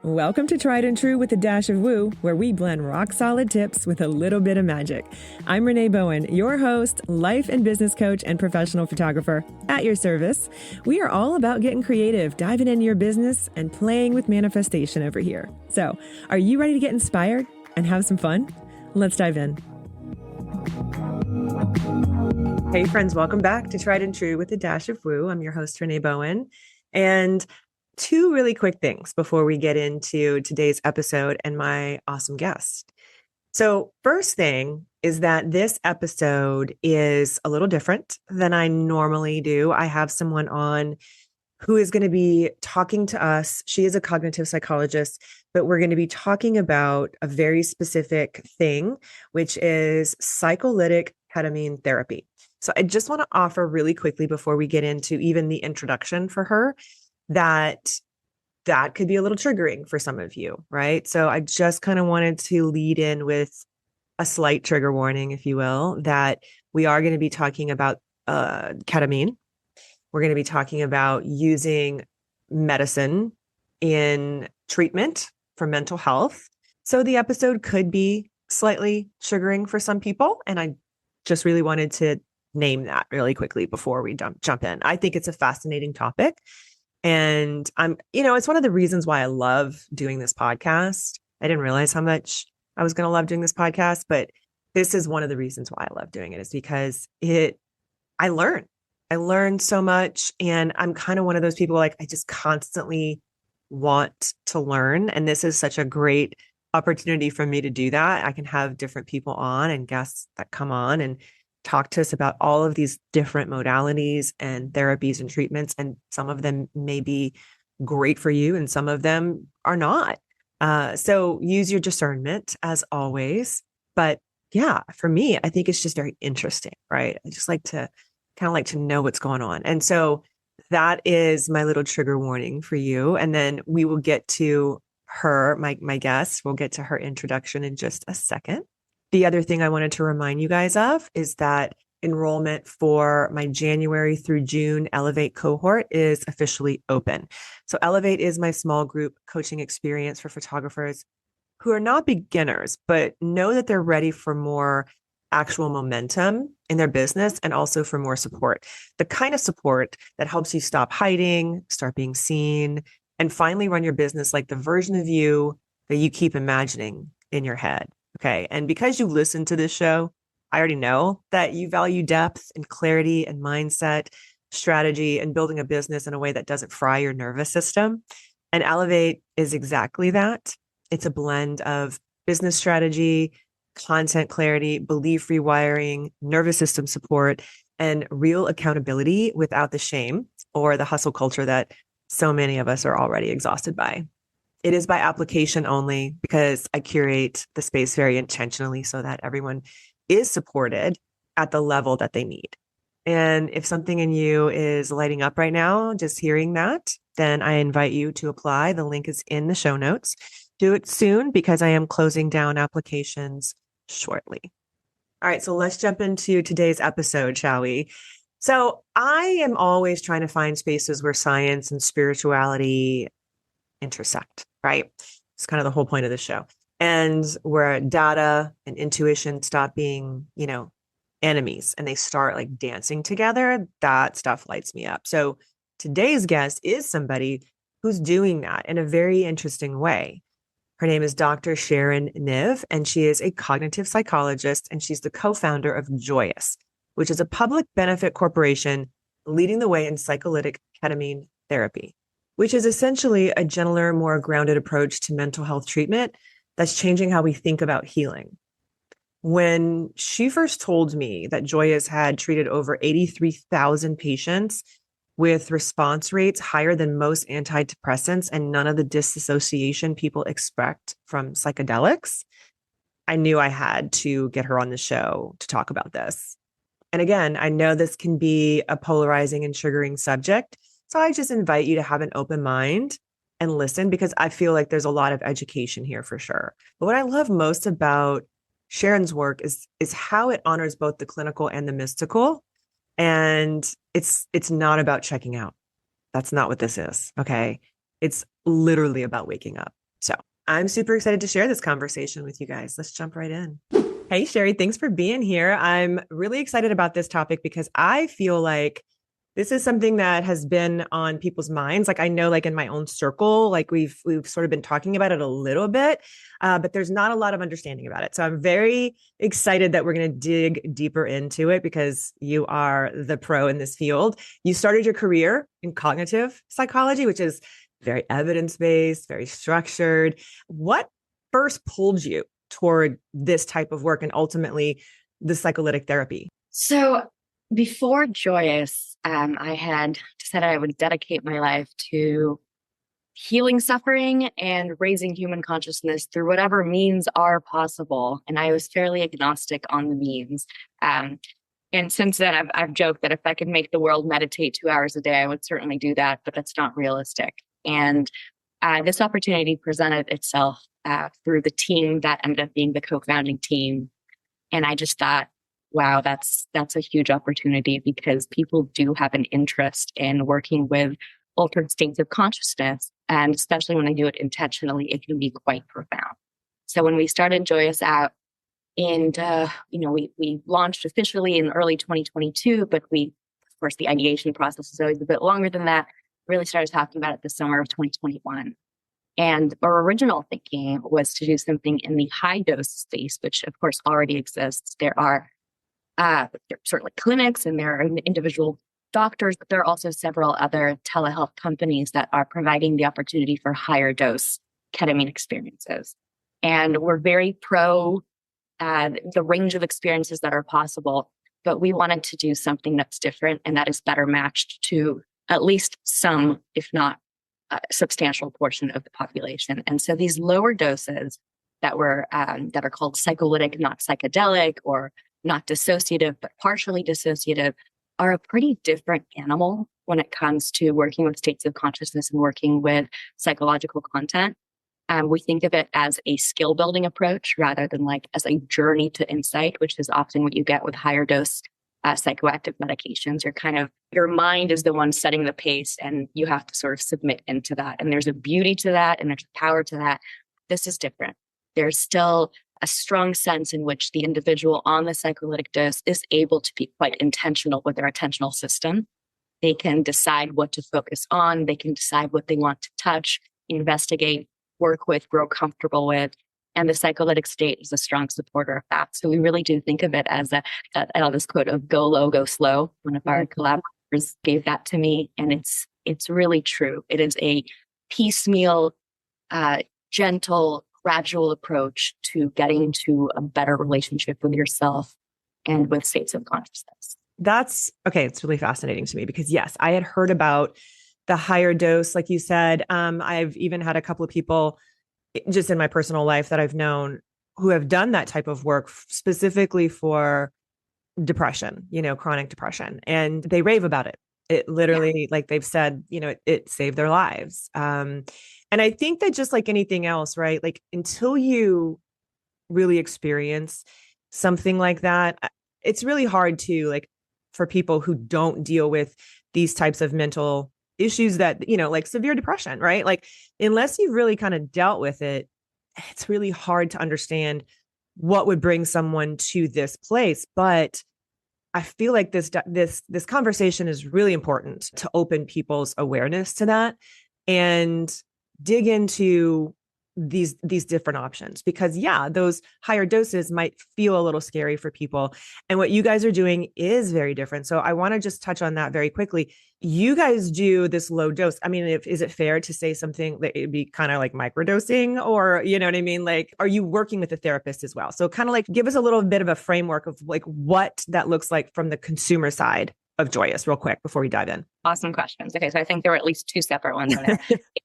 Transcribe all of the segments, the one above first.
Welcome to Tried and True with a Dash of Woo, where we blend rock solid tips with a little bit of magic. I'm Renee Bowen, your host, life and business coach, and professional photographer at your service. We are all about getting creative, diving into your business, and playing with manifestation over here. So, are you ready to get inspired and have some fun? Let's dive in. Hey friends, welcome back to Tried and True with a Dash of Woo. I'm your host, Renee Bowen. And two really quick things before we get into today's episode and my awesome guest. So first thing is that this episode is a little different than I normally do. I have someone on who is going to be talking to us. She is a cognitive psychologist, but we're going to be talking about a very specific thing, which is psycholytic ketamine therapy. So I just want to offer really quickly before we get into even the introduction for her, that could be a little triggering for some of you, right? So I just kind of wanted to lead in with a slight trigger warning, if you will, that we are going to be talking about ketamine. We're going to be talking about using medicine in treatment for mental health. So the episode could be slightly triggering for some people. And I just really wanted to name that really quickly before we jump in. I think it's a fascinating topic. And it's one of the reasons why I love doing this podcast. I didn't realize how much I was going to love doing this podcast, but this is one of the reasons why I love doing it, is because I learned so much. And I'm kind of one of those people, like, I just constantly want to learn. And this is such a great opportunity for me to do that. I can have different people on and guests that come on and talk to us about all of these different modalities and therapies and treatments. And some of them may be great for you and some of them are not. So use your discernment as always. But yeah, for me, I think it's just very interesting, right? I just like to know what's going on. And so that is my little trigger warning for you. And then we will get to her, my guest. We'll get to her introduction in just a second. The other thing I wanted to remind you guys of is that enrollment for my January through June Elevate cohort is officially open. So Elevate is my small group coaching experience for photographers who are not beginners, but know that they're ready for more actual momentum in their business and also for more support. The kind of support that helps you stop hiding, start being seen, and finally run your business like the version of you that you keep imagining in your head. Okay. And because you listen to this show, I already know that you value depth and clarity and mindset, strategy, and building a business in a way that doesn't fry your nervous system. And Elevate is exactly that. It's a blend of business strategy, content clarity, belief rewiring, nervous system support, and real accountability without the shame or the hustle culture that so many of us are already exhausted by. It is by application only because I curate the space very intentionally so that everyone is supported at the level that they need. And if something in you is lighting up right now, just hearing that, then I invite you to apply. The link is in the show notes. Do it soon because I am closing down applications shortly. All right, so let's jump into today's episode, shall we? So I am always trying to find spaces where science and spirituality intersect, right? It's kind of the whole point of the show. And where data and intuition stop being, enemies and they start like dancing together, that stuff lights me up. So today's guest is somebody who's doing that in a very interesting way. Her name is Dr. Sharon Niv, and she is a cognitive psychologist, and she's the co-founder of Joyous, which is a public benefit corporation leading the way in psycholytic ketamine therapy, which is essentially a gentler, more grounded approach to mental health treatment that's changing how we think about healing. When she first told me that Joyous had treated over 83,000 patients with response rates higher than most antidepressants and none of the dissociation people expect from psychedelics, I knew I had to get her on the show to talk about this. And again, I know this can be a polarizing and triggering subject. So I just invite you to have an open mind and listen, because I feel like there's a lot of education here for sure. But what I love most about Sharon's work is how it honors both the clinical and the mystical. And it's not about checking out. That's not what this is. Okay. It's literally about waking up. So I'm super excited to share this conversation with you guys. Let's jump right in. Hey, Sherry, thanks for being here. I'm really excited about this topic because I feel like this is something that has been on people's minds. Like I know, like in my own circle, like we've sort of been talking about it a little bit, but there's not a lot of understanding about it. So I'm very excited that we're going to dig deeper into it because you are the pro in this field. You started your career in cognitive psychology, which is very evidence-based, very structured. What first pulled you toward this type of work and ultimately the psycholytic therapy? So before Joyous, I had decided I would dedicate my life to healing suffering and raising human consciousness through whatever means are possible. And I was fairly agnostic on the means. And since then, I've joked that if I could make the world meditate 2 hours a day, I would certainly do that, but that's not realistic. And this opportunity presented itself through the team that ended up being the co-founding team. And I just thought, wow, that's a huge opportunity because people do have an interest in working with altered states of consciousness. And especially when they do it intentionally, it can be quite profound. So when we started Joyous out, and we launched officially in early 2022, but of course, the ideation process is always a bit longer than that. Really started talking about it the summer of 2021. And our original thinking was to do something in the high dose space, which of course already exists. There are certainly clinics and there are individual doctors, but there are also several other telehealth companies that are providing the opportunity for higher dose ketamine experiences. And we're very pro the range of experiences that are possible, but we wanted to do something that's different and that is better matched to at least some, if not a substantial portion of the population. And so these lower doses that are called psycholytic, not psychedelic, or not dissociative, but partially dissociative, are a pretty different animal when it comes to working with states of consciousness and working with psychological content. We think of it as a skill building approach rather than like as a journey to insight, which is often what you get with higher dose psychoactive medications. Your mind is the one setting the pace and you have to sort of submit into that. And there's a beauty to that and there's a power to that. This is different. There's still a strong sense in which the individual on the psycholytic dose is able to be quite intentional with their attentional system. They can decide what to focus on. They can decide what they want to touch, investigate, work with, grow comfortable with. And the psycholytic state is a strong supporter of that. So we really do think of it as I'll just quote of go low, go slow. One of our collaborators gave that to me. And it's really true. It is a piecemeal, gentle, gradual approach to getting to a better relationship with yourself and with states of consciousness. That's okay. It's really fascinating to me because yes, I had heard about the higher dose, like you said. I've even had a couple of people just in my personal life that I've known who have done that type of work specifically for depression, chronic depression, and they rave about it. It literally, like they've said, it saved their lives. And I think that just like anything else, right? Like until you really experience something like that, it's really hard to like for people who don't deal with these types of mental issues that, like severe depression, right? Like unless you've really kind of dealt with it, it's really hard to understand what would bring someone to this place. But I feel like this conversation is really important to open people's awareness to that and dig into these different options because those higher doses might feel a little scary for people. And what you guys are doing is very different. So I want to just touch on that very quickly. You guys do this low dose. I mean, is it fair to say something that it'd be kind of like microdosing or, you know what I mean? Like, are you working with a therapist as well? So kind of like give us a little bit of a framework of like what that looks like from the consumer side of Joyous real quick before we dive in. Awesome questions. Okay, so I think there were at least two separate ones in there.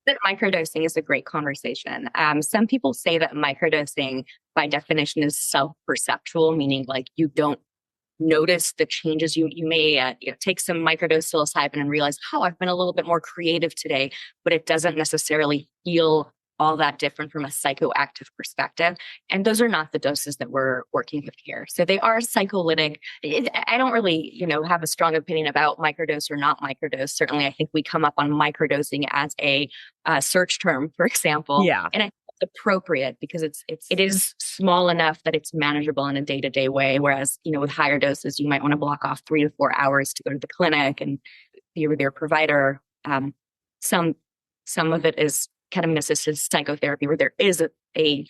That microdosing is a great conversation. Some people say that microdosing by definition is self-perceptual, meaning like you don't notice the changes. You may take some microdose psilocybin and realize, I've been a little bit more creative today, but it doesn't necessarily feel all that different from a psychoactive perspective. And those are not the doses that we're working with here. So they are psycholytic. I don't really, have a strong opinion about microdose or not microdose. Certainly, I think we come up on microdosing as a search term, for example. Yeah. And I appropriate because it is small enough that it's manageable in a day-to-day way. Whereas, with higher doses, you might want to block off 3 to 4 hours to go to the clinic and be with your provider. Some of it is ketamine-assisted psychotherapy where there is a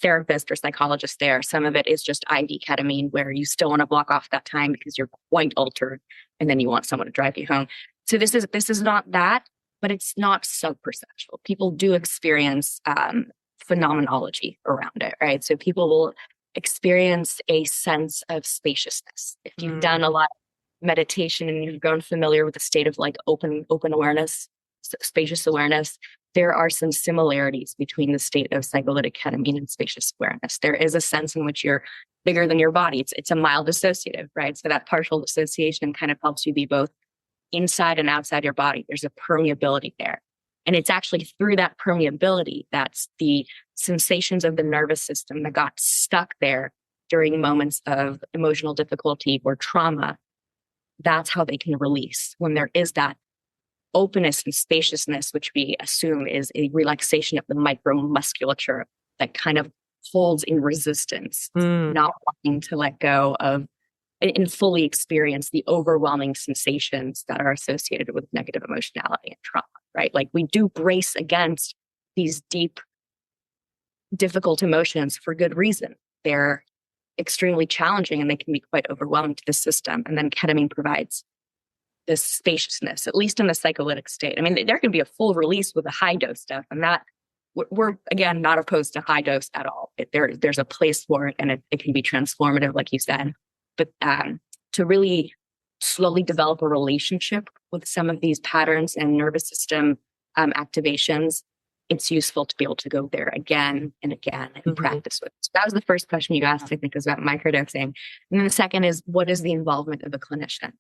therapist or psychologist there. Some of it is just IV ketamine where you still want to block off that time because you're quite altered and then you want someone to drive you home. So this is not that, but it's not sub-perceptual. People do experience phenomenology around it, right? So people will experience a sense of spaciousness. If you've done a lot of meditation and you've grown familiar with the state of like open awareness, spacious awareness, there are some similarities between the state of psycholytic ketamine and spacious awareness. There is a sense in which you're bigger than your body. It's a mild dissociative, right? So that partial dissociation kind of helps you be both inside and outside your body. There's a permeability there. And it's actually through that permeability that's the sensations of the nervous system that got stuck there during moments of emotional difficulty or trauma. That's how they can release when there is that openness and spaciousness, which we assume is a relaxation of the micromusculature that kind of holds in resistance, not wanting to let go of and fully experience the overwhelming sensations that are associated with negative emotionality and trauma, right? Like we do brace against these deep, difficult emotions for good reason. They're extremely challenging and they can be quite overwhelming to the system. And then ketamine provides this spaciousness, at least in the psycholytic state. I mean, there can be a full release with a high dose stuff, and that we're again not opposed to high dose at all. There's a place for it, and it can be transformative, like you said. But to really slowly develop a relationship with some of these patterns and nervous system activations, it's useful to be able to go there again and again and practice with. So that was the first question you asked, I think, was about microdosing. And then the second is, what is the involvement of a clinician?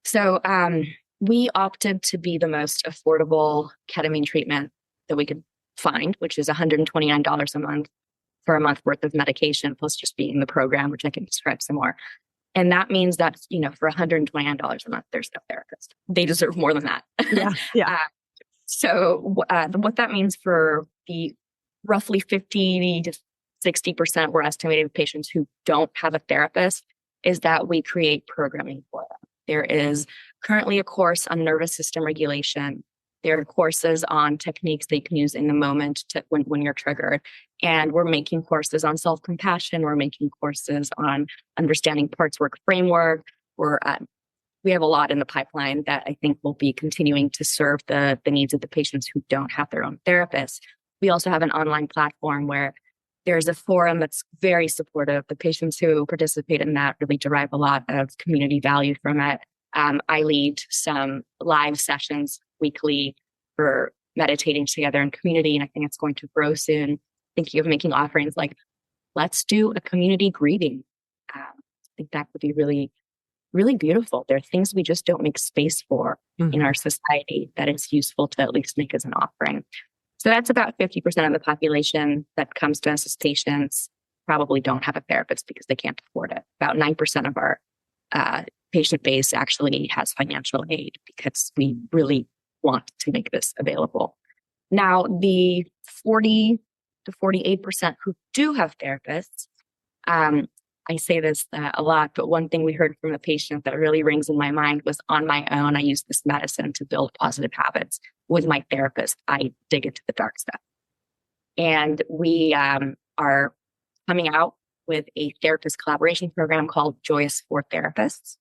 So we opted to be the most affordable ketamine treatment that we could find, which is $129 a month for a month worth of medication, plus just being in the program, which I can describe some more. And that means that, for $129 a month, there's no therapist. They deserve more than that. Yeah. So what that means for the roughly 50 to 60% we're estimating of patients who don't have a therapist is that we create programming for them. There is currently a course on nervous system regulation. There are courses on techniques that you can use in the moment when you're triggered. And we're making courses on self-compassion. We're making courses on understanding parts work framework. We have a lot in the pipeline that I think will be continuing to serve the needs of the patients who don't have their own therapist. We also have an online platform where there's a forum that's very supportive. The patients who participate in that really derive a lot of community value from it. I lead some live sessions weekly for meditating together in community, and I think it's going to grow soon. Thinking of making offerings like, let's do a community greeting. I think that would be really, really beautiful. There are things we just don't make space for in our society that it's useful to at least make as an offering. So that's about 50% of the population that comes to us as patients probably don't have a therapist because they can't afford it. About 9% of our patient base actually has financial aid because we really want to make this available. Now, the 40 to 48% who do have therapists, I say this a lot, but one thing we heard from a patient that really rings in my mind was, on my own, I use this medicine to build positive habits. With my therapist, I dig into the dark stuff. And we are coming out with a therapist collaboration program called Joyous for Therapists.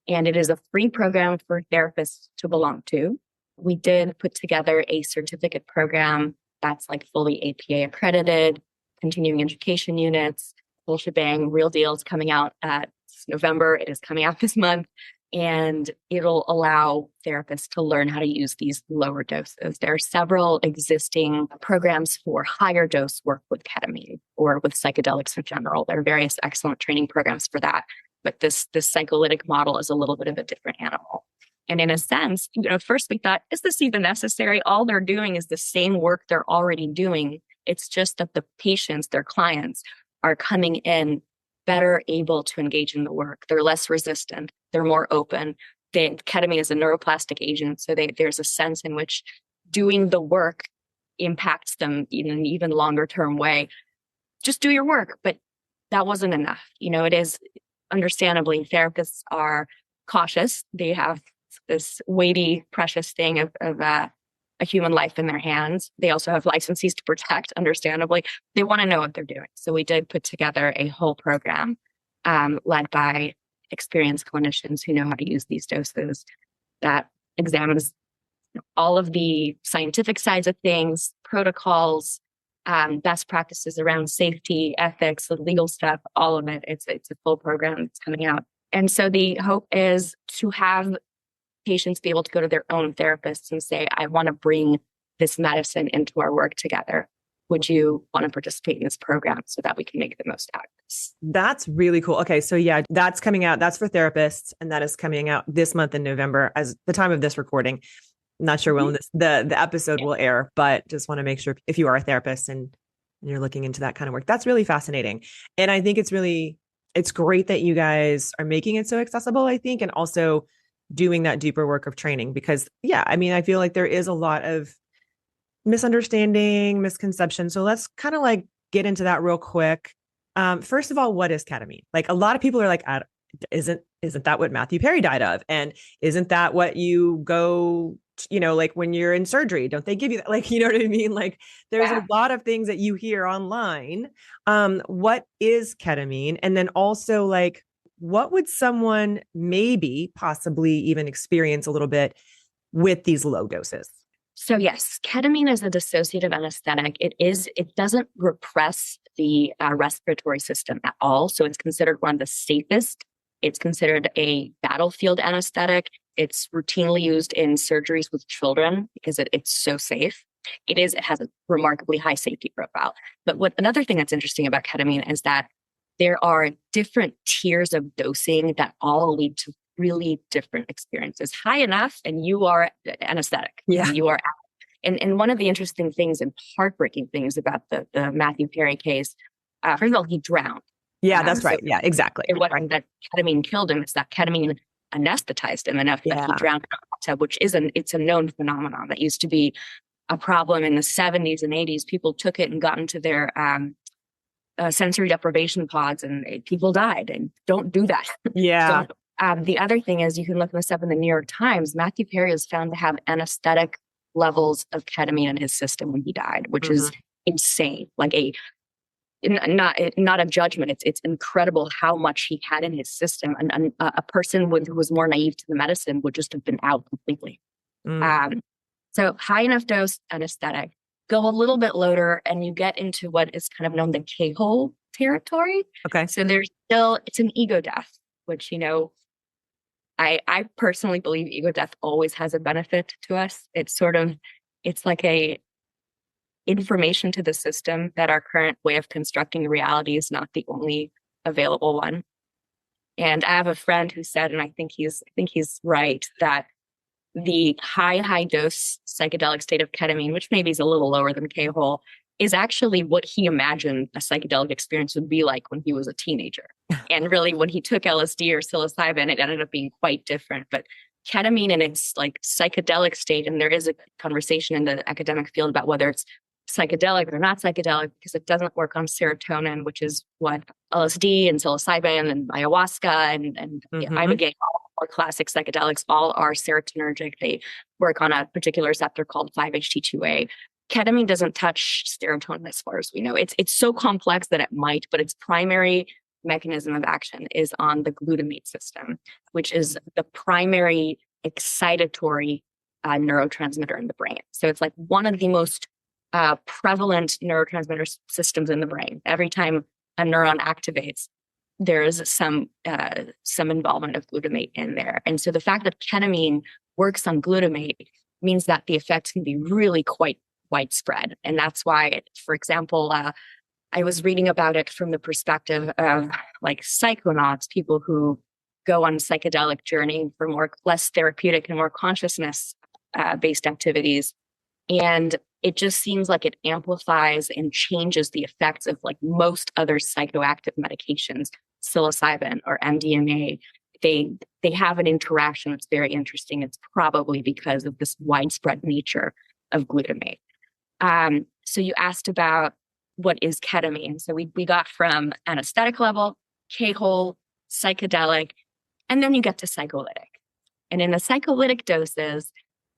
And it is a free program for therapists to belong to. We did put together a certificate program that's like fully APA accredited, continuing education units, full shebang, real deals coming out at November. It is coming out this month. And it'll allow therapists to learn how to use these lower doses. There are several existing programs for higher dose work with ketamine or with psychedelics in general. There are various excellent training programs for that. But this psycholytic model is a little bit of a different animal. And in a sense, first we thought, is this even necessary? All they're doing is the same work they're already doing. It's just that the patients, their clients, are coming in better able to engage in the work. They're less resistant. They're more open. Ketamine is a neuroplastic agent. So there's a sense in which doing the work impacts them in an even longer term way. Just do your work. But that wasn't enough. It is understandably, therapists are cautious. They have this weighty, precious thing of a human life in their hands. They also have licenses to protect, understandably. They want to know what they're doing. So we did put together a whole program led by experienced clinicians who know how to use these doses that examines all of the scientific sides of things, protocols, best practices around safety, ethics, the legal stuff, all of it. It's a full program that's coming out. And so the hope is to have patients be able to go to their own therapists and say, I want to bring this medicine into our work together. Would you want to participate in this program so that we can make the most out of this? That's really cool. Okay. So yeah, that's coming out. That's for therapists. And that is coming out this month in November as the time of this recording. I'm not sure when the episode will air, but just want to make sure if you are a therapist and you're looking into that kind of work, that's really fascinating. And I think it's great that you guys are making it so accessible, I think, and also doing that deeper work of training because I feel like there is a lot of misunderstanding, misconception. So let's kind of like get into that real quick. First of all, what is ketamine? Like a lot of people are like, isn't that what Matthew Perry died of? And isn't that what you go, like when you're in surgery, don't they give you that? Like, you know what I mean? Like there's a lot of things that you hear online. What is ketamine? And then also like, what would someone maybe possibly even experience a little bit with these low doses? So yes, ketamine is a dissociative anesthetic. It doesn't repress the respiratory system at all. So it's considered one of the safest. It's considered a battlefield anesthetic. It's routinely used in surgeries with children because it's so safe. It has a remarkably high safety profile. But another thing that's interesting about ketamine is that there are different tiers of dosing that all lead to really different experiences. High enough, and you are anesthetic. Yeah. You are. And one of the interesting things and heartbreaking things about the Matthew Perry case, first of all, he drowned. Yeah, that's right. Yeah, exactly. It wasn't that ketamine killed him. It's that ketamine anesthetized him enough that he drowned in a hot tub, which it's a known phenomenon that used to be a problem in the 70s and 80s. People took it and got into their sensory deprivation pods and people died. And don't do that. Yeah. The other thing is you can look this up in the New York Times. Matthew Perry was found to have anesthetic levels of ketamine in his system when he died, which is insane. Like not a judgment. It's incredible how much he had in his system. And a person who was more naive to the medicine would just have been out completely. So high enough dose anesthetic. Go a little bit lower and you get into what is kind of known the K-hole territory. Okay. So it's an ego death, which, I personally believe ego death always has a benefit to us. It's like a information to the system that our current way of constructing reality is not the only available one. And I have a friend who said, and I think he's right, that the high dose psychedelic state of ketamine, which maybe is a little lower than K-hole, is actually what he imagined a psychedelic experience would be like when he was a teenager. And really, when he took LSD or psilocybin, it ended up being quite different. But ketamine in its like psychedelic state, and there is a conversation in the academic field about whether it's psychedelic or not psychedelic, because it doesn't work on serotonin, which is what LSD and psilocybin and ayahuasca and ibogaine, or classic psychedelics, all are serotonergic. They work on a particular receptor called 5-HT2A. Ketamine doesn't touch serotonin as far as we know. It's so complex that it might, but its primary mechanism of action is on the glutamate system, which is the primary excitatory neurotransmitter in the brain. So it's like one of the most prevalent neurotransmitter systems in the brain. Every time a neuron activates, there is some involvement of glutamate in there. And so the fact that ketamine works on glutamate means that the effects can be really quite widespread. And that's why, for example, I was reading about it from the perspective of like psychonauts, people who go on psychedelic journey for less therapeutic and more consciousness based activities. And it just seems like it amplifies and changes the effects of like most other psychoactive medications, psilocybin or MDMA. They have an interaction that's very interesting. It's probably because of this widespread nature of glutamate. So you asked about what is ketamine. So we got from anesthetic level, K-hole, psychedelic, and then you get to psycholytic. And in the psycholytic doses,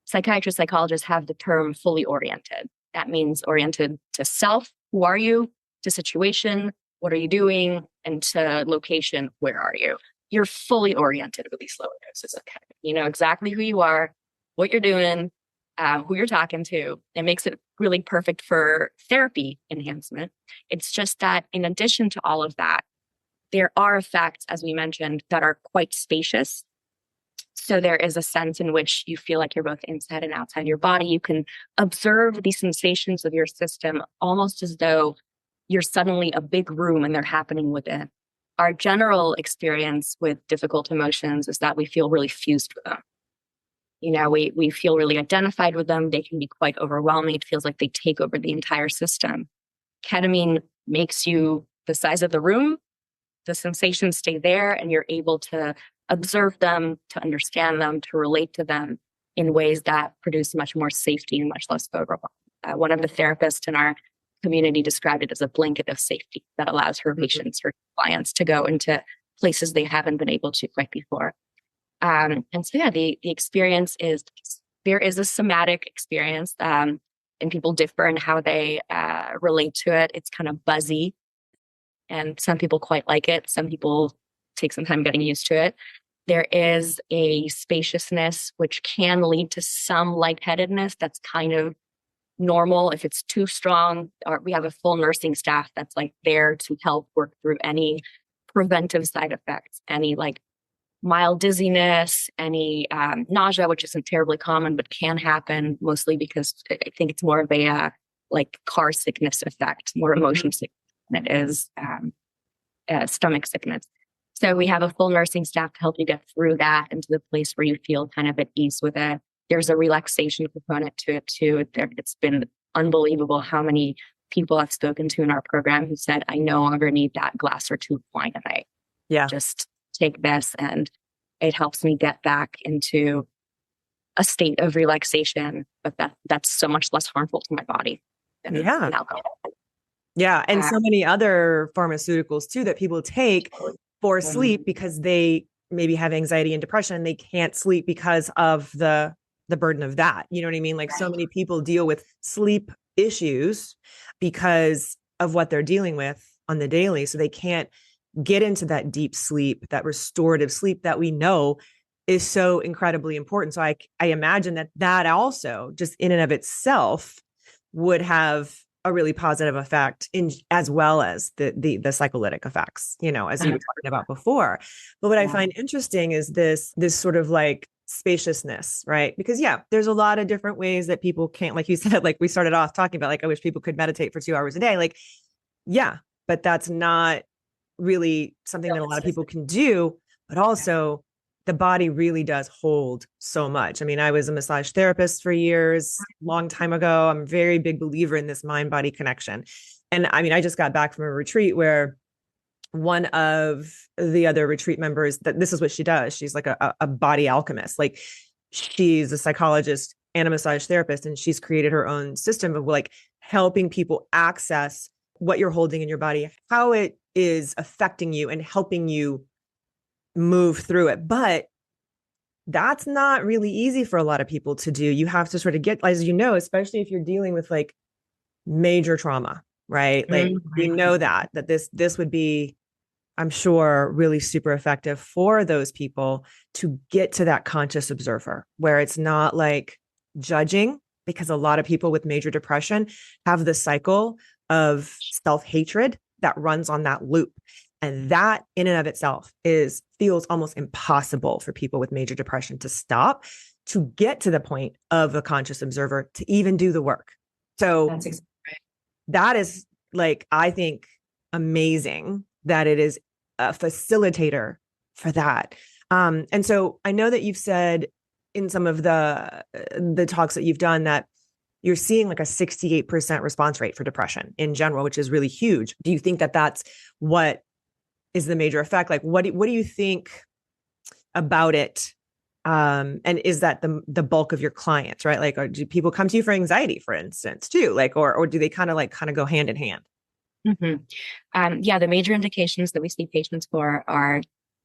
psychiatrists, psychologists have the term fully oriented. That means oriented to self, who are you, to situation, what are you doing, and to location, where are you? You're fully oriented with these lower doses of ketamine. You know exactly who you are, what you're doing, who you're talking to. It makes it really perfect for therapy enhancement. It's just that in addition to all of that, there are effects, as we mentioned, that are quite spacious. So there is a sense in which you feel like you're both inside and outside your body. You can observe the sensations of your system almost as though you're suddenly a big room and they're happening within. Our general experience with difficult emotions is that we feel really fused with them. You know, we feel really identified with them. They can be quite overwhelming. It feels like they take over the entire system. Ketamine makes you the size of the room. The sensations stay there and you're able to observe them, to understand them, to relate to them in ways that produce much more safety and much less overwhelm. One of the therapists in our community described it as a blanket of safety that allows her patients, her clients, to go into places they haven't been able to quite before. And so, yeah, the experience is, there is a somatic experience, and people differ in how they relate to it. It's kind of buzzy, and some people quite like it. Some people take some time getting used to it. There is a spaciousness, which can lead to some lightheadedness. That's kind of normal if it's too strong. Or we have a full nursing staff that's like there to help work through any preventive side effects, any like mild dizziness, any nausea, which isn't terribly common, but can happen mostly because I think it's more of a like car sickness effect, more emotion sickness than it is stomach sickness. So we have a full nursing staff to help you get through that into the place where you feel kind of at ease with it. There's a relaxation component to it too. It's been unbelievable how many people I've spoken to in our program who said, I no longer need that glass or two of wine a night. Yeah. Just take this and it helps me get back into a state of relaxation, but that's so much less harmful to my body than alcohol. Yeah. And so many other pharmaceuticals too that people take for sleep because they maybe have anxiety and depression. They can't sleep because of the burden of that. You know what I mean? Like so many people deal with sleep issues because of what they're dealing with on the daily. So they can't get into that deep sleep, that restorative sleep that we know is so incredibly important. So I imagine that also just in and of itself would have a really positive effect in as well as the psycholytic effects, you know, as you were talking about before. But what I find interesting is this sort of like spaciousness, right? Because there's a lot of different ways that people can't, like you said, like we started off talking about, like, I wish people could meditate for 2 hours a day. Like, but that's not really something that a lot of people can do, but also the body really does hold so much. I mean, I was a massage therapist for years, long time ago. I'm a very big believer in this mind-body connection. And I mean, I just got back from a retreat where one of the other retreat members, that this is what she does. She's like a body alchemist. Like she's a psychologist and a massage therapist, and she's created her own system of like helping people access what you're holding in your body, how it is affecting you and helping you move through it. But that's not really easy for a lot of people to do. You have to sort of get, as you know, especially if you're dealing with like major trauma, right? Like we know that this would be, I'm sure, really super effective for those people to get to that conscious observer where it's not like judging, because a lot of people with major depression have the cycle of self-hatred that runs on that loop. And that in and of itself feels almost impossible for people with major depression to stop, to get to the point of a conscious observer, to even do the work. So that's exactly right. That is like, I think, amazing that it is a facilitator for that. And so I know that you've said in some of the talks that you've done that you're seeing like a 68% response rate for depression in general, which is really huge. Do you think that that's what is the major effect? Like, what do you think about it And is that the bulk of your clients, right? Like, or do people come to you for anxiety, for instance, too? Like, or do they kind of go hand in hand? Hmm. Yeah, the major indications that we see patients for are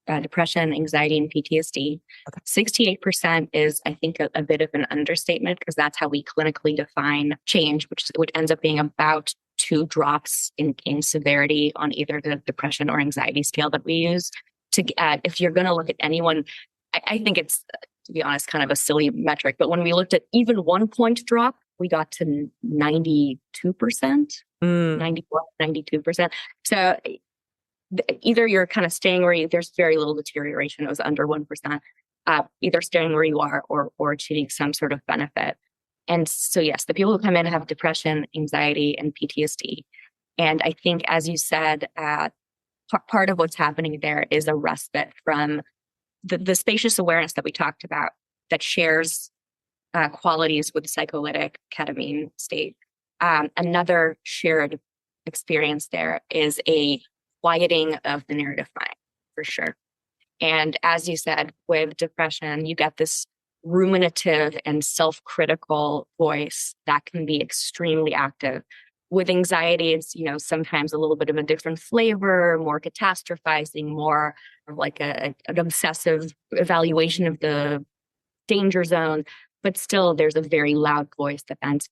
depression, anxiety, and PTSD. Okay. 68% is, I think, a bit of an understatement because that's how we clinically define change, which ends up being about 2 drops in severity on either the depression or anxiety scale that we use. If you're going to look at anyone, I think it's, to be honest, kind of a silly metric, but when we looked at even 1 point drop, we got to 92%. Mm, 94, 92%. So either you're kind of staying where there's very little deterioration. It was under 1%, either staying where you are or achieving some sort of benefit. And so, yes, the people who come in have depression, anxiety, and PTSD. And I think, as you said, part of what's happening there is a respite from the spacious awareness that we talked about that shares qualities with the psycholytic ketamine state. Another shared experience there is a quieting of the narrative mind, for sure. And as you said, with depression, you get this ruminative and self-critical voice that can be extremely active. With anxiety, it's, sometimes a little bit of a different flavor, more catastrophizing, more of like an obsessive evaluation of the danger zone. But still, there's a very loud voice that ends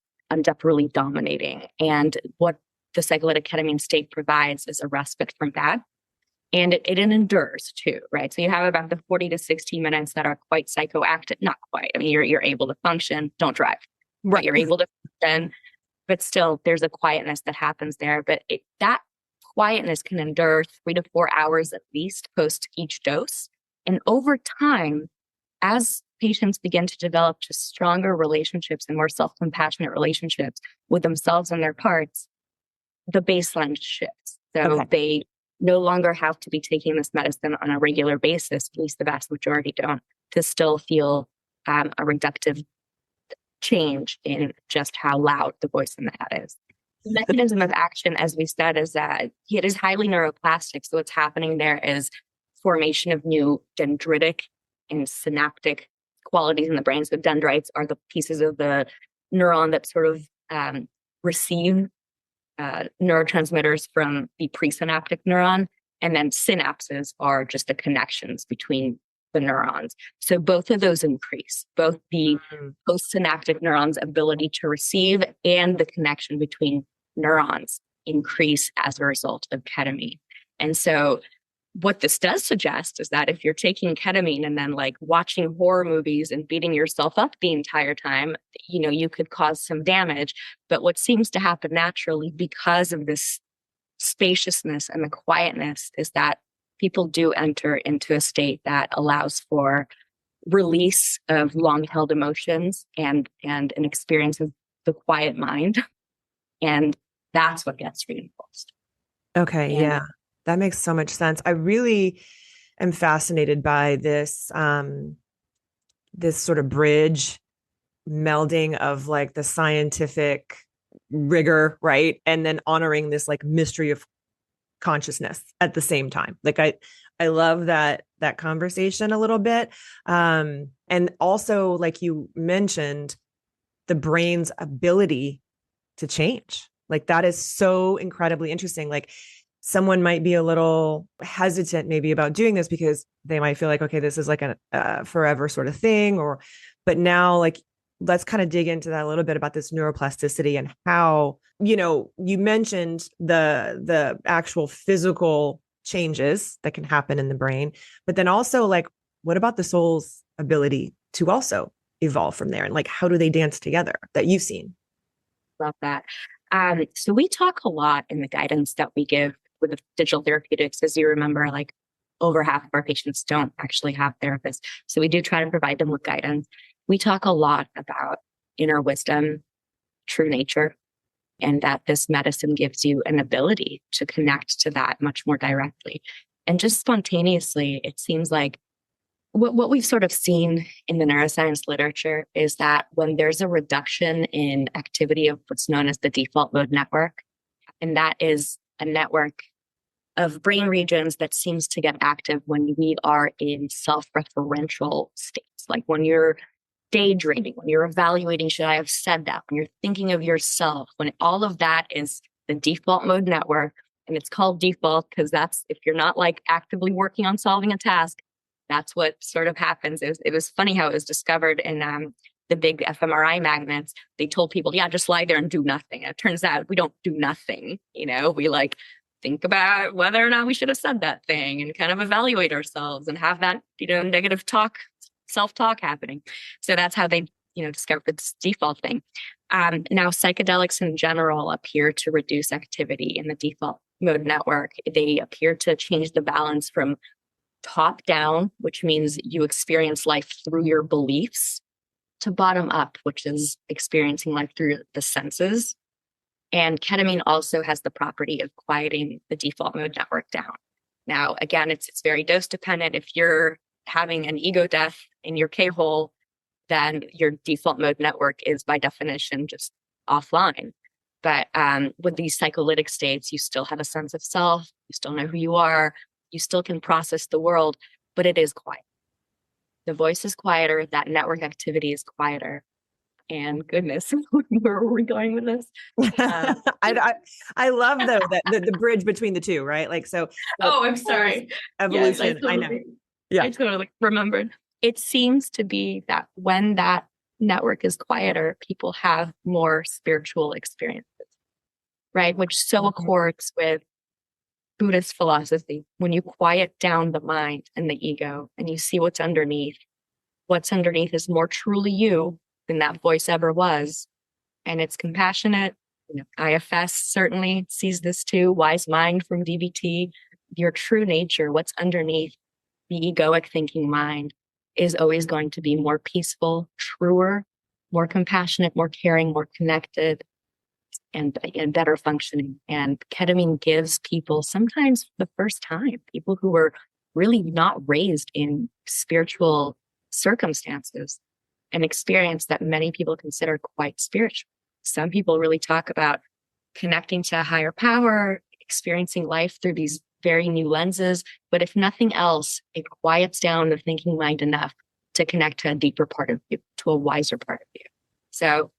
up really dominating. And what the psycholytic ketamine state provides is a respite from that. And it endures too, right? So you have about the 40 to 60 minutes that are quite psychoactive, not quite. I mean, you're able to function, don't drive, but right. you're able to function, but still there's a quietness that happens there. But that quietness can endure 3 to 4 hours at least post each dose. And over time, as patients begin to develop just stronger relationships and more self-compassionate relationships with themselves and their parts, the baseline shifts. So Okay. they no longer have to be taking this medicine on a regular basis, at least the vast majority don't, to still feel a reductive change in just how loud the voice in the head is. The mechanism of action, as we said, is that it is highly neuroplastic. So what's happening there is formation of new dendritic and synaptic qualities in the brain. So dendrites are the pieces of the neuron that sort of receive neurotransmitters from the presynaptic neuron. And then synapses are just the connections between the neurons. So both of those increase, both the postsynaptic neurons' ability to receive and the connection between neurons increase as a result of ketamine. And so what this does suggest is that if you're taking ketamine and then like watching horror movies and beating yourself up the entire time, you could cause some damage. But what seems to happen naturally because of this spaciousness and the quietness is that people do enter into a state that allows for release of long held emotions and an experience of the quiet mind. And that's what gets reinforced. Okay. And Yeah. That makes so much sense. I really am fascinated by this sort of bridge melding of like the scientific rigor, right? And then honoring this like mystery of consciousness at the same time. Like I love that conversation a little bit. And also, like you mentioned, the brain's ability to change. Like that is so incredibly interesting. Like someone might be a little hesitant maybe about doing this because they might feel like, okay, this is like a forever sort of thing, but now like, let's kind of dig into that a little bit about this neuroplasticity and how, you mentioned the actual physical changes that can happen in the brain, but then also like, what about the soul's ability to also evolve from there? And like, how do they dance together that you've seen? love that. So we talk a lot in the guidance that we give with the digital therapeutics. As you remember, like over half of our patients don't actually have therapists. So we do try to provide them with guidance. We talk a lot about inner wisdom, true nature, and that this medicine gives you an ability to connect to that much more directly. And just spontaneously, it seems like what we've sort of seen in the neuroscience literature is that when there's a reduction in activity of what's known as the default mode network, and that is a network of brain regions that seems to get active when we are in self-referential states, like when you're daydreaming, when you're evaluating, should I have said that? When you're thinking of yourself, when all of that is the default mode network, and it's called default because that's, if you're not like actively working on solving a task, that's what sort of happens. It was funny how it was discovered in the big fMRI magnets. They told people, yeah, just lie there and do nothing. And it turns out we don't do nothing. We like think about whether or not we should have said that thing and kind of evaluate ourselves and have that, negative talk, self-talk happening. So that's how they, discovered this default thing. Now, psychedelics in general appear to reduce activity in the default mode network. They appear to change the balance from top down, which means you experience life through your beliefs, to bottom up, which is experiencing life through the senses. And ketamine also has the property of quieting the default mode network down. Now, again, it's very dose dependent. If you're having an ego death in your K-hole, then your default mode network is by definition just offline. But with these psycholytic states, you still have a sense of self, you still know who you are, you still can process the world, but it is quiet. The voice is quieter, that network activity is quieter. And goodness, where are we going with this? I love though that the bridge between the two, right? Like, so. Oh, I'm sorry. Evolution. Yes, I know. Yeah. I totally remembered. It seems to be that when that network is quieter, people have more spiritual experiences, right? Which so accords with Buddhist philosophy. When you quiet down the mind and the ego and you see what's underneath is more truly you than that voice ever was. And it's compassionate. IFS certainly sees this too. Wise mind from DBT. Your true nature, what's underneath the egoic thinking mind, is always going to be more peaceful, truer, more compassionate, more caring, more connected, and better functioning. And ketamine gives people, sometimes for the first time, people who were really not raised in spiritual circumstances, an experience that many people consider quite spiritual. Some people really talk about connecting to a higher power, experiencing life through these very new lenses. But if nothing else, it quiets down the thinking mind enough to connect to a deeper part of you, to a wiser part of you. So,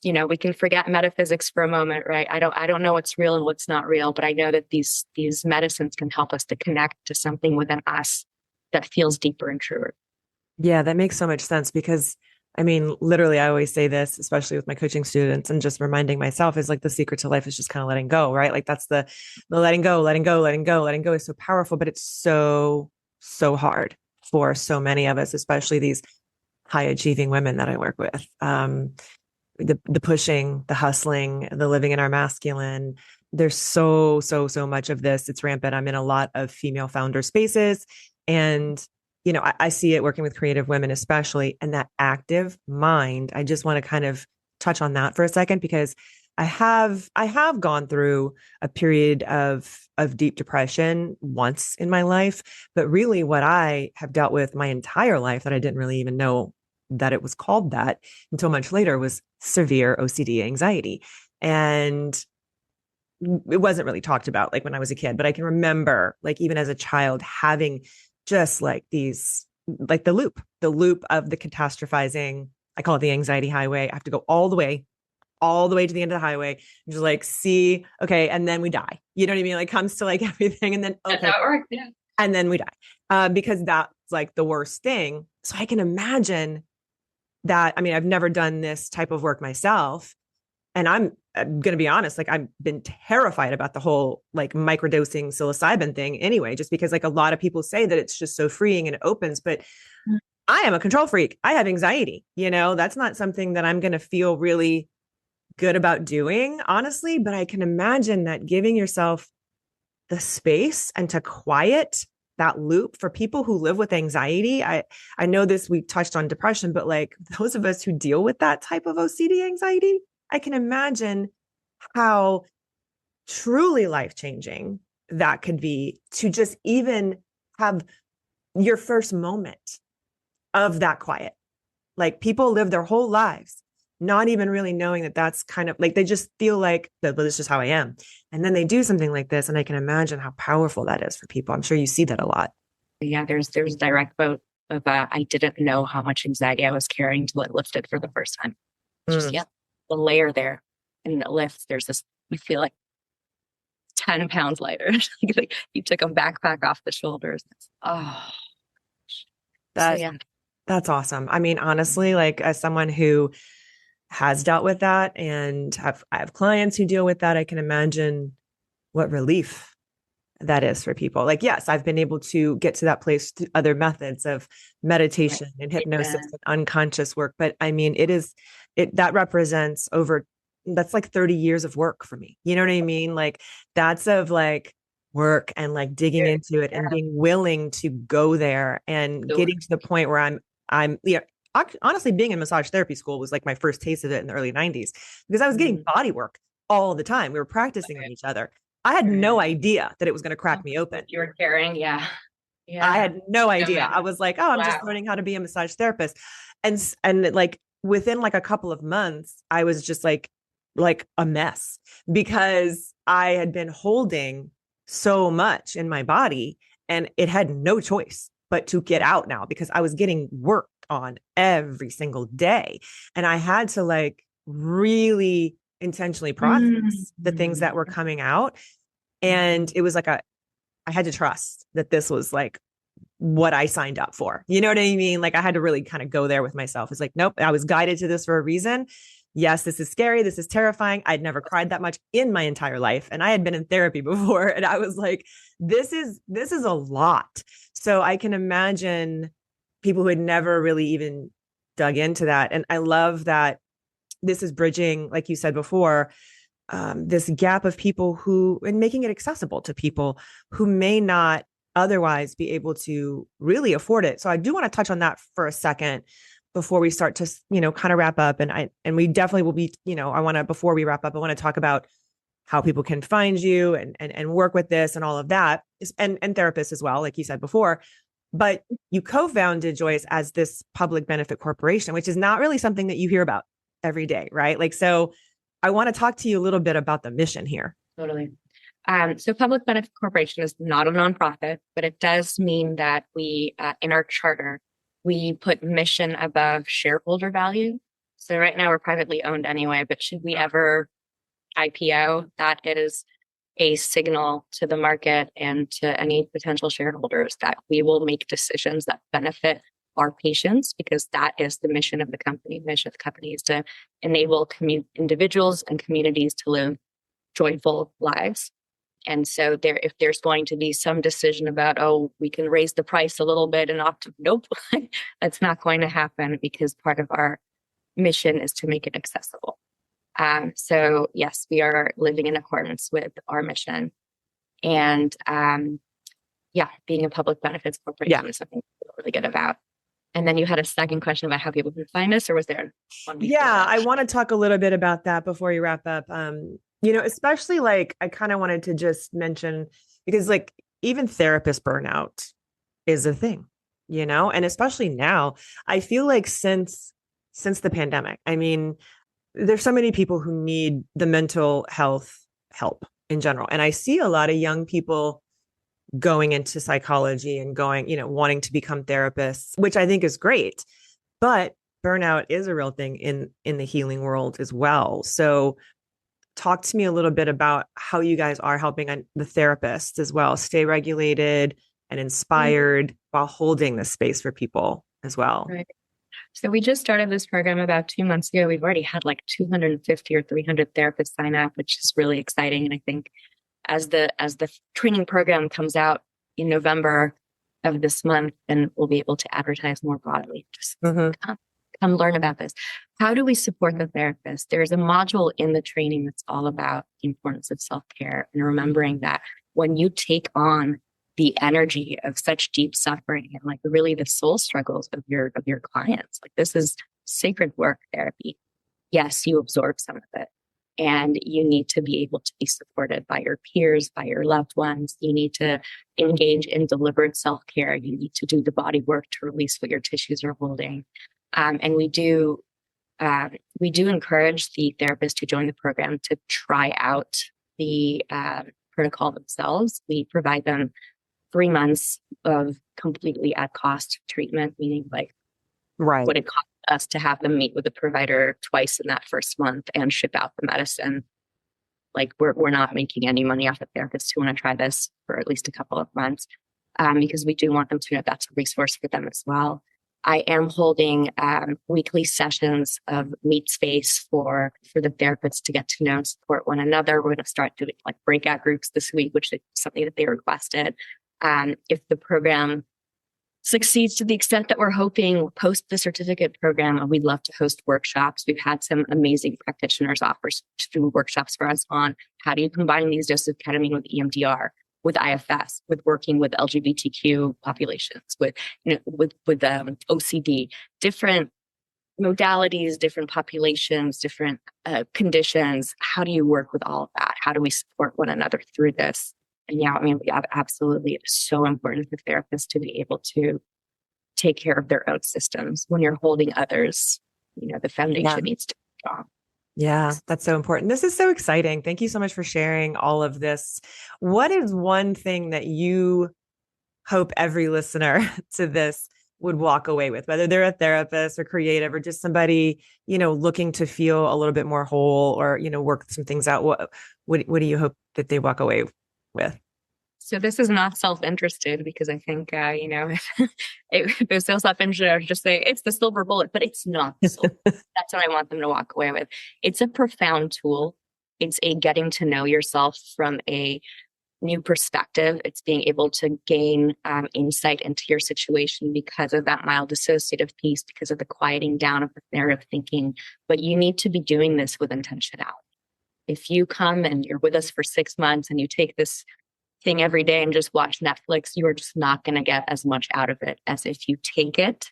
we can forget metaphysics for a moment, right? I don't know what's real and what's not real, but I know that these medicines can help us to connect to something within us that feels deeper and truer. Yeah, that makes so much sense because I mean, literally, I always say this, especially with my coaching students and just reminding myself is like the secret to life is just kind of letting go, right? Like that's the letting go, letting go, letting go, letting go is so powerful, but it's so hard for so many of us, especially these high achieving women that I work with. The pushing, the hustling, the living in our masculine. There's so much of this. It's rampant. I'm in a lot of female founder spaces and I see it working with creative women, especially, and that active mind. I just want to kind of touch on that for a second because I have gone through a period of deep depression once in my life, but really what I have dealt with my entire life that I didn't really even know that it was called that until much later was severe OCD anxiety. And it wasn't really talked about like when I was a kid, but I can remember like even as a child having just like these, like the loop of the catastrophizing. I call it the anxiety highway. I have to go all the way to the end of the highway and just like see, okay. And then we die. You know what I mean? Like comes to like everything. And then, okay. Yeah. And then we die because that's like the worst thing. So I can imagine that. I mean, I've never done this type of work myself. And I'm going to be honest, like I've been terrified about the whole like microdosing psilocybin thing anyway, just because like a lot of people say that it's just so freeing and it opens, but I am a control freak. I have anxiety, that's not something that I'm going to feel really good about doing, honestly, but I can imagine that giving yourself the space and to quiet that loop for people who live with anxiety. I know this, we touched on depression, but like those of us who deal with that type of OCD anxiety, I can imagine how truly life-changing that could be to just even have your first moment of that quiet. Like people live their whole lives not even really knowing that that's kind of like, they just feel like that this is just how I am. And then they do something like this. And I can imagine how powerful that is for people. I'm sure you see that a lot. Yeah, there's a direct quote of I didn't know how much anxiety I was carrying till it lifted for the first time. It's just, Mm. yeah, the layer there and it lifts. There's this, you feel like 10 pounds lighter. Like you took a backpack off the shoulders. Oh, so That yeah. that's awesome. I mean, honestly, like as someone who has dealt with that and I have clients who deal with that, I can imagine what relief that is for people. Like, yes, I've been able to get to that place through other methods of Right. meditation and hypnosis Yeah. and unconscious work. But I mean, that represents over, that's like 30 years of work for me. You know what I mean? Like, that's of like work and like digging into it and Yeah. being willing to go there and So, getting to the point where yeah, honestly, being in massage therapy school was like my first taste of it in the early 90s because I was getting mm, body work all the time. We were practicing on right, each other. I had no right. idea that it was going to crack me What open. you were carrying. Yeah. I Yeah. had no No idea. man. I was like, oh, I'm just Wow. learning how to be a massage therapist. And like within like a couple of months, I was just like a mess because I had been holding so much in my body and it had no choice but to get out now because I was getting worked on every single day. And I had to like really intentionally process the things Mm. that were coming out. And it was like I had to trust that this was like what I signed up for. You know what I mean? Like I had to really kind of go there with myself. It's like, nope, I was guided to this for a reason. Yes, this is scary. This is terrifying. I'd never cried that much in my entire life. And I had been in therapy before. And I was like, this is a lot. So I can imagine people who had never really even dug into that. And I love that this is bridging, like you said before, this gap of people who, and making it accessible to people who may not otherwise be able to really afford it. So I do want to touch on that for a second before we start to, kind of wrap up. And we definitely will be, before we wrap up, I want to talk about how people can find you and work with this and all of that, and therapists as well, like you said before. But you co-founded Joyous as this public benefit corporation, which is not really something that you hear about every day, right? Like, so I want to talk to you a little bit about the mission here. Totally. So Public Benefit Corporation is not a nonprofit, but it does mean that we, in our charter, we put mission above shareholder value. So right now we're privately owned anyway, but should we ever IPO, that is a signal to the market and to any potential shareholders that we will make decisions that benefit our patients, because that is the mission of the company. The mission of the company is to enable individuals and communities to live joyful lives. And so if there's going to be some decision about, oh, we can raise the price a little bit and opt, nope, that's not going to happen, because part of our mission is to make it accessible. So yes, we are living in accordance with our mission. And yeah, being a public benefits corporation is something we feel really good about. And then you had a second question about how people can find us, or was there one before Yeah, that? I want to talk a little bit about that before you wrap up. Especially like I kind of wanted to just mention because like even therapist burnout is a thing, and especially now, I feel like since the pandemic, I mean, there's so many people who need the mental health help in general. And I see a lot of young people going into psychology and going, wanting to become therapists, which I think is great. But burnout is a real thing in the healing world as well. So talk to me a little bit about how you guys are helping the therapists as well stay regulated and inspired while holding the space for people as well. Right. So we just started this program about 2 months ago. We've already had like 250 or 300 therapists sign up, which is really exciting. And I think as the training program comes out in November of this month, then we'll be able to advertise more broadly. Just come learn about this. How do we support the therapist? There's a module in the training that's all about the importance of self-care and remembering that when you take on the energy of such deep suffering and like really the soul struggles of your clients, like this is sacred work therapy. Yes, you absorb some of it. And you need to be able to be supported by your peers, by your loved ones. You need to engage in deliberate self-care. You need to do the body work to release what your tissues are holding. And we do We do encourage the therapist to join the program to try out the protocol themselves. We provide them 3 months of completely at cost treatment, meaning like Right. what it cost us to have them meet with the provider twice in that first month and ship out the medicine. Like we're not making any money off the therapists who want to try this for at least a couple of months, because we do want them to know that's a resource for them as well. I am holding weekly sessions of meet space for the therapists to get to know and support one another. We're going to start doing like breakout groups this week, which is something that they requested. If the program succeeds to the extent that we're hoping post the certificate program, we'd love to host workshops. We've had some amazing practitioners offer to do workshops for us on how do you combine these doses of ketamine with EMDR, with IFS, with working with LGBTQ populations, with OCD, different modalities, different populations, different conditions. How do you work with all of that? How do we support one another through this? And yeah, I mean, absolutely, it's so important for therapists to be able to take care of their own systems. When you're holding others, the foundation needs to be strong. Yeah, that's so important. This is so exciting. Thank you so much for sharing all of this. What is one thing that you hope every listener to this would walk away with, whether they're a therapist or creative or just somebody, looking to feel a little bit more whole or, work some things out? What do you hope that they walk away with? So this is not self-interested, because I think, if it was so self-interested, I would just say it's the silver bullet, but it's not. That's what I want them to walk away with. It's a profound tool. It's a getting to know yourself from a new perspective. It's being able to gain insight into your situation because of that mild dissociative piece, because of the quieting down of the narrative thinking. But you need to be doing this with intentionality. If you come and you're with us for 6 months and you take this thing every day and just watch Netflix, you are just not going to get as much out of it as if you take it,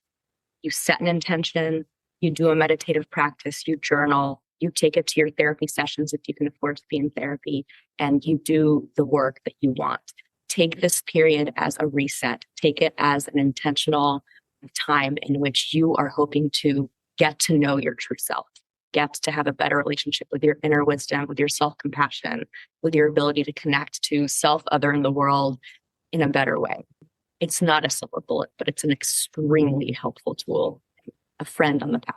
you set an intention, you do a meditative practice, you journal, you take it to your therapy sessions if you can afford to be in therapy, and you do the work that you want. Take this period as a reset. Take it as an intentional time in which you are hoping to get to know your true self, get to have a better relationship with your inner wisdom, with your self-compassion, with your ability to connect to self, other, in the world in a better way. It's not a silver bullet, but it's an extremely helpful tool, a friend on the path.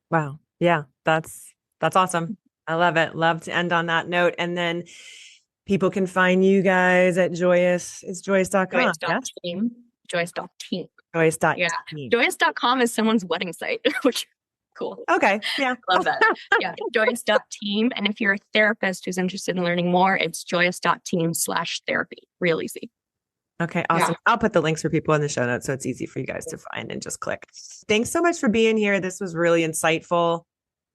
Wow. Yeah, that's awesome. I love it. Love to end on that note. And then people can find you guys at Joyous. It's joyous.com. Joyous.team. Joyous.team. Joyous.team. Yeah. Joyous.com is someone's wedding site, which cool. Okay. Yeah. Love that. Yeah. Joyous.team. And if you're a therapist who's interested in learning more, it's joyous.team/therapy. Real easy. Okay. Awesome. Yeah. I'll put the links for people in the show notes so it's easy for you guys to find and just click. Thanks so much for being here. This was really insightful.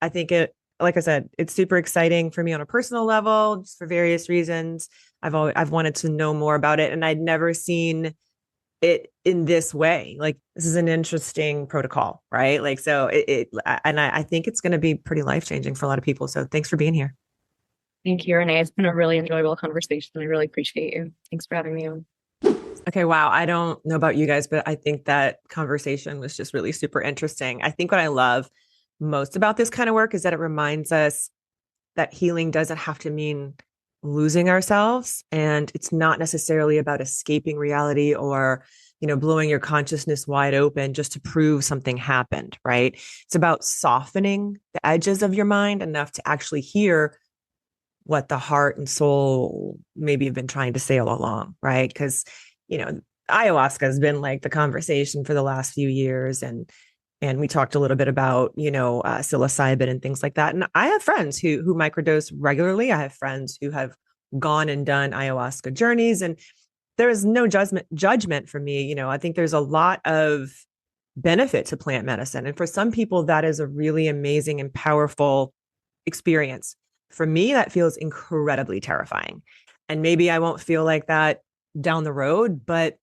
I think like I said, it's super exciting for me on a personal level, just for various reasons. I've wanted to know more about it, and I'd never seen it in this way. Like, this is an interesting protocol, right? Like, so I think it's going to be pretty life-changing for a lot of people. So thanks for being here. Thank you, Renee. It's been a really enjoyable conversation. I really appreciate you. Thanks for having me on. Okay. Wow. I don't know about you guys, but I think that conversation was just really super interesting. I think what I love most about this kind of work is that it reminds us that healing doesn't have to mean losing ourselves. And it's not necessarily about escaping reality or, blowing your consciousness wide open just to prove something happened, right? It's about softening the edges of your mind enough to actually hear what the heart and soul maybe have been trying to say all along, right? Because, ayahuasca has been like the conversation for the last few years. And we talked a little bit about, psilocybin and things like that. And I have friends who microdose regularly. I have friends who have gone and done ayahuasca journeys, and there is no judgment for me. I think there's a lot of benefit to plant medicine. And for some people, that is a really amazing and powerful experience. For me, that feels incredibly terrifying. And maybe I won't feel like that down the road, but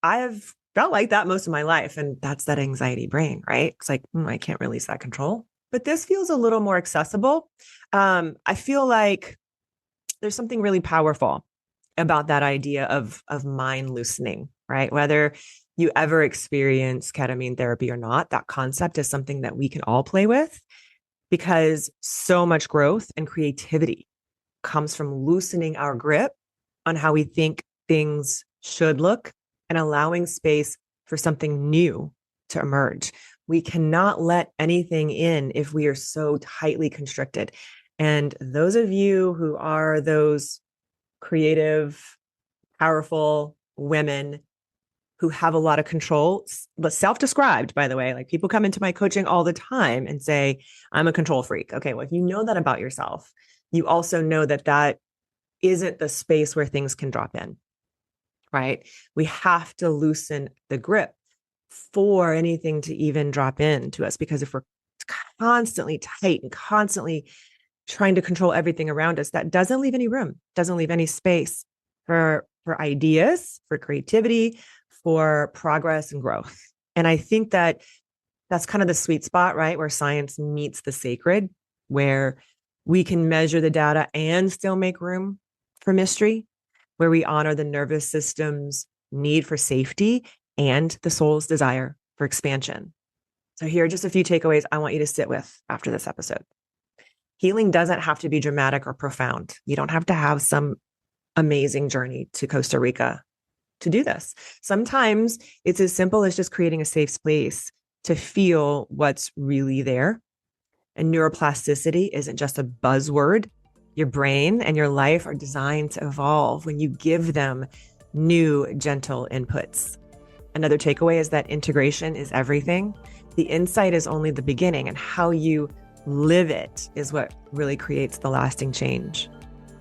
I have felt like that most of my life. And that's that anxiety brain, right? It's like, I can't release that control. But this feels a little more accessible. I feel like there's something really powerful about that idea of mind loosening, right? Whether you ever experience ketamine therapy or not, that concept is something that we can all play with. because so much growth and creativity comes from loosening our grip on how we think things should look and allowing space for something new to emerge. We cannot let anything in if we are so tightly constricted. And those of you who are those creative, powerful women who have a lot of control, but self-described, by the way, like people come into my coaching all the time and say, I'm a control freak. Okay, well, if you know that about yourself, you also know that that isn't the space where things can drop in, right? We have to loosen the grip for anything to even drop in to us, because if we're constantly tight and constantly trying to control everything around us, that doesn't leave any room, doesn't leave any space for ideas, for creativity, for progress and growth. And I think that that's kind of the sweet spot, right? Where science meets the sacred, where we can measure the data and still make room for mystery, where we honor the nervous system's need for safety and the soul's desire for expansion. So here are just a few takeaways I want you to sit with after this episode. Healing doesn't have to be dramatic or profound. You don't have to have some amazing journey to Costa Rica to do this. Sometimes it's as simple as just creating a safe space to feel what's really there. And neuroplasticity isn't just a buzzword. Your brain and your life are designed to evolve when you give them new, gentle inputs. Another takeaway is that integration is everything. The insight is only the beginning, and how you live it is what really creates the lasting change.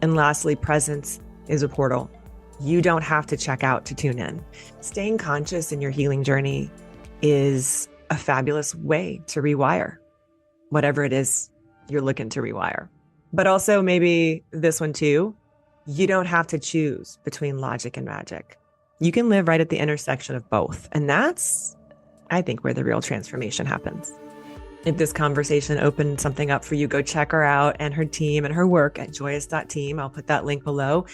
And lastly, presence is a portal. You don't have to check out to tune in. Staying conscious in your healing journey is a fabulous way to rewire whatever it is you're looking to rewire. But also maybe this one too, you don't have to choose between logic and magic. You can live right at the intersection of both. And that's, I think, where the real transformation happens. If this conversation opened something up for you, go check her out and her team and her work at joyous.team. I'll put that link below.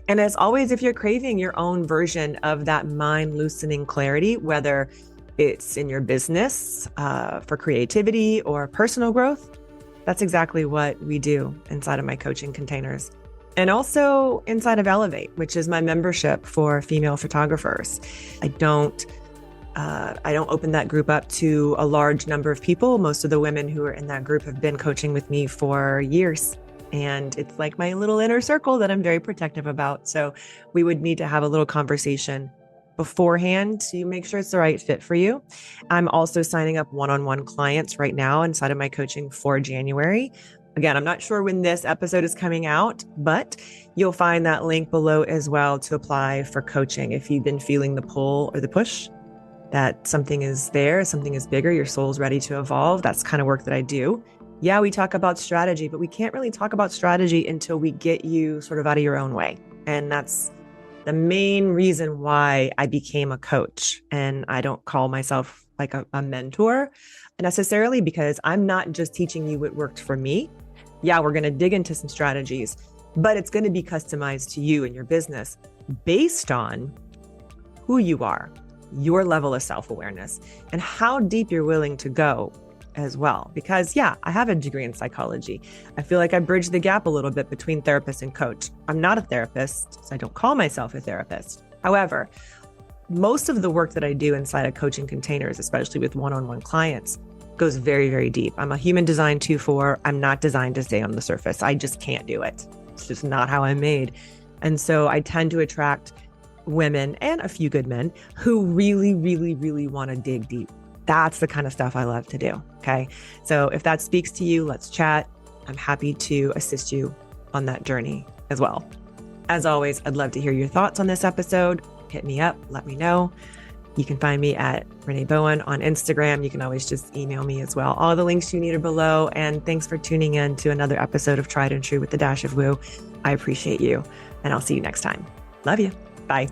And as always, if you're craving your own version of that mind loosening clarity, whether it's in your business for creativity or personal growth, that's exactly what we do inside of my coaching containers. And also inside of Elevate, which is my membership for female photographers. I don't open that group up to a large number of people. Most of the women who are in that group have been coaching with me for years. And it's like my little inner circle that I'm very protective about. So we would need to have a little conversation beforehand to make sure it's the right fit for you. I'm also signing up one-on-one clients right now inside of my coaching for January. Again, I'm not sure when this episode is coming out, but you'll find that link below as well to apply for coaching if you've been feeling the pull or the push, that something is there, something is bigger, your soul's ready to evolve. That's kind of work that I do. Yeah, we talk about strategy, but we can't really talk about strategy until we get you sort of out of your own way. And that's the main reason why I became a coach. And I don't call myself like a mentor necessarily, because I'm not just teaching you what worked for me. Yeah, we're going to dig into some strategies, but it's going to be customized to you and your business based on who you are, your level of self-awareness, and how deep you're willing to go as well. Because yeah, I have a degree in psychology. I feel like I bridge the gap a little bit between therapist and coach. I'm not a therapist, so I don't call myself a therapist. However, most of the work that I do inside of coaching containers, especially with one-on-one clients, goes very, very deep. I'm a human design 2/4. I'm not designed to stay on the surface. I just can't do it. It's just not how I'm made. And so I tend to attract women and a few good men who really, really, really want to dig deep. That's the kind of stuff I love to do. Okay. So if that speaks to you, let's chat. I'm happy to assist you on that journey as well. As always, I'd love to hear your thoughts on this episode. Hit me up. Let me know. You can find me at Renee Bowen on Instagram. You can always just email me as well. All the links you need are below. And thanks for tuning in to another episode of Tried and True with the Dash of Woo. I appreciate you. And I'll see you next time. Love you. Bye.